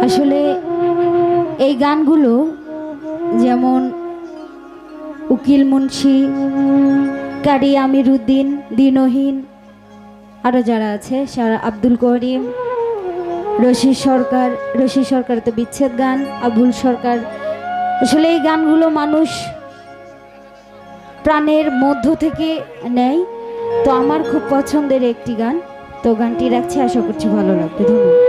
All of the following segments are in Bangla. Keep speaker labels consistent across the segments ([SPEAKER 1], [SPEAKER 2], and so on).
[SPEAKER 1] আসলে এই গানগুলো যেমন উকিল মুন্সি, কারি আমিরুদ্দিন, দিনহীন, আরও যারা আছে সারা, আব্দুল করিম, রশি সরকার তো বিচ্ছেদ গান, আবুল সরকার। আসলে এই গানগুলো মানুষ প্রাণের মধ্য থেকে নেয়। তো আমার খুব পছন্দের একটি গান, তো গানটি রাখছি, আশা করছি ভালো লাগবে। ধন্যবাদ।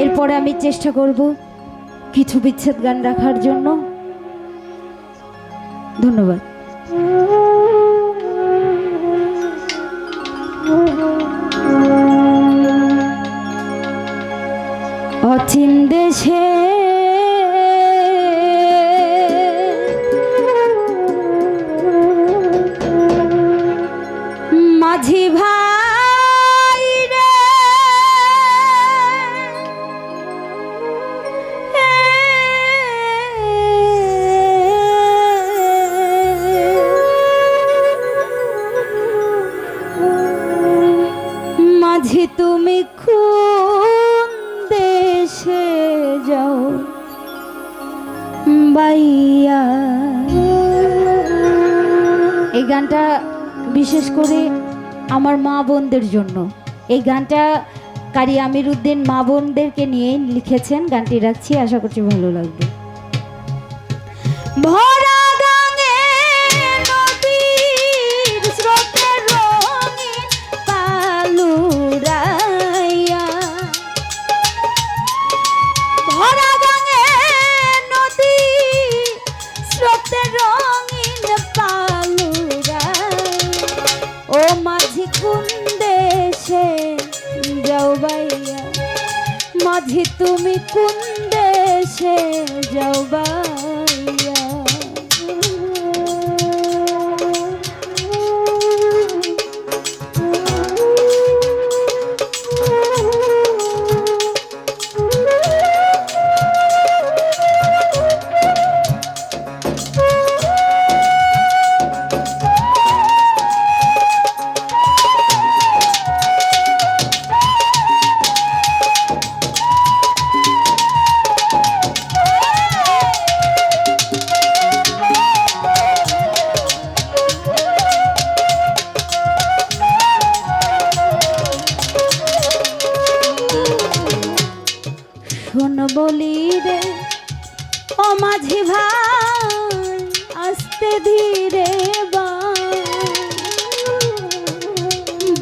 [SPEAKER 1] এরপরে আমি চেষ্টা করব কিছু বিচ্ছেদ গান রাখার জন্য। ধন্যবাদ। অচিন দেশে মাঝি ভাই রে, মাঝি তুমি কোন দেশে যাও বাইয়া। এই গানটা বিশেষ করে আমার মা বোনদের জন্য। এই গানটা কারি আমিরুদ্দিন মা বোনদেরকে নিয়ে লিখেছেন। গানটি রাখছি, আশা করছি ভালো লাগবে। ভরা গাঙে নদীর স্রোতে রঙিন পালুরাইয়া, ভরা গাঙে নদীর স্রোতে রঙিন পালুরাইয়া, ও মাঝি কোন দেশে যাও বাইয়া, মাঝি তুমি কোন দেশে যাও বাইয়া। শোন বলি রে ও মাঝি ভাই, আস্তে ধীরে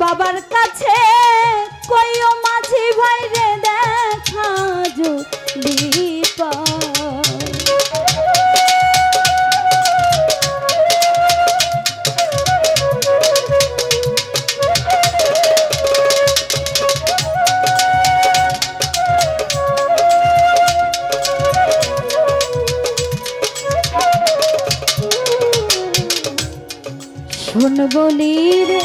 [SPEAKER 1] বাবার কাছে কইও মাঝি ভাই রে, দেখা যদি পায়। শোন বলি রে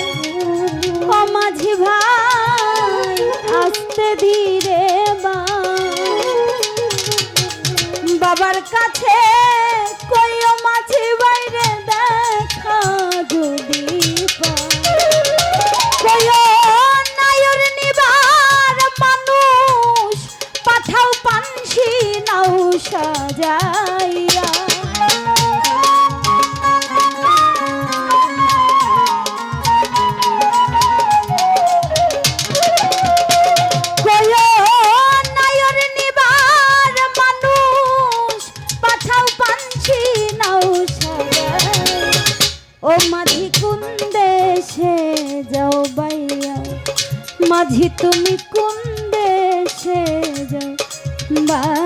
[SPEAKER 1] ও মাঝি ভাই, আস্তে ধীরে বাবার কাছে কইও মাঝি ভাই রে, দেখা যদি কইও নায়র নিবার মানুষ, পাঠাও পানসি নাও সাজাইয়া। ও মাঝি কোন দেশে যাও বাইয়া, মাঝি তুমি কোন দেশে যাও বাইয়া।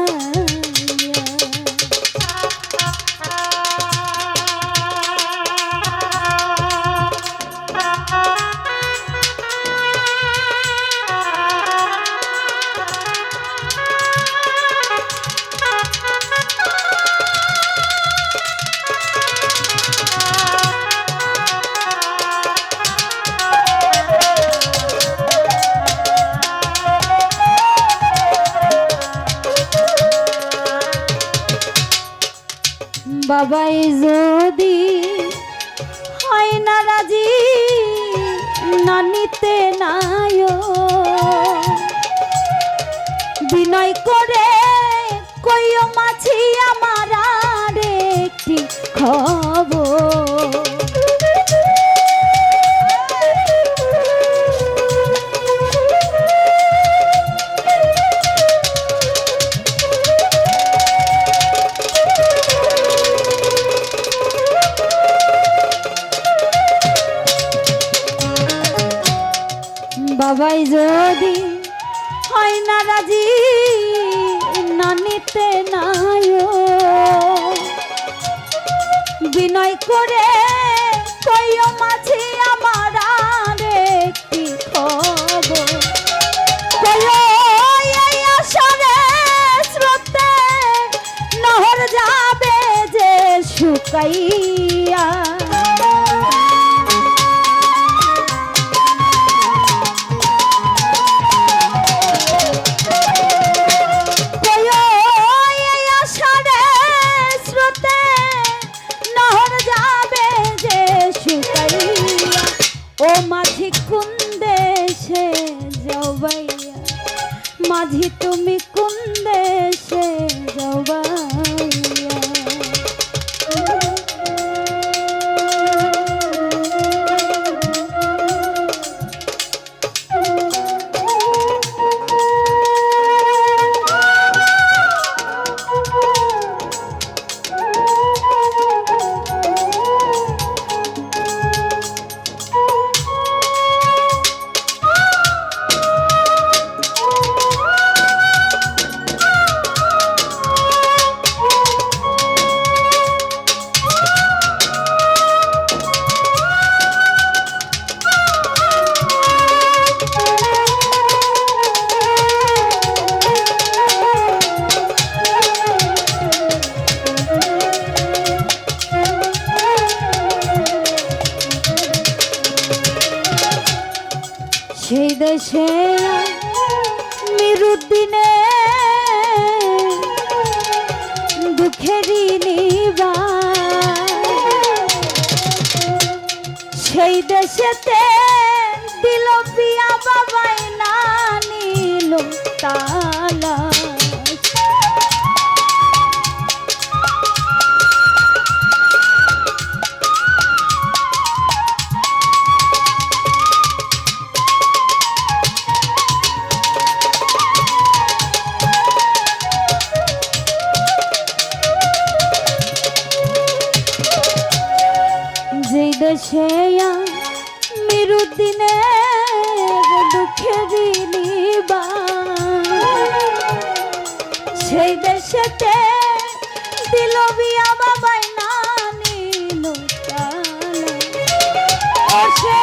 [SPEAKER 1] বাবাই যদি হয় না রাজি, নানিতে নায় বিনয় করে কইও মাঝি আমার আর একটি খবর। বাবাই যদি হয় না রাজি না নিতে নাই বিনয় করে কইও মাঝি আমার আর একটি খবর। কইও এই আশারে স্রোতে নহর যাবে যে শুকাইয়া। ও মাঝি কোন দেশে যাও বাইয়া, মাঝি তুমি কোন দেশে যাও বাইয়া। সেই দেশে মিরুদ্দিনে দুঃখেরই নিবাস, সেই দেশেতে দিল বিয়া বাবাই না নিল তালা। যেই দেশে মিরুদ্দিনে দুঃখেরই নিবাস, সেই দেশেতে দিল বিয়া বাবাই না নিল তালা। ও সে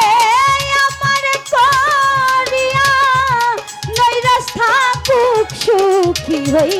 [SPEAKER 1] আমার করিয়া নৈরাশ থাকুক সুখী হই।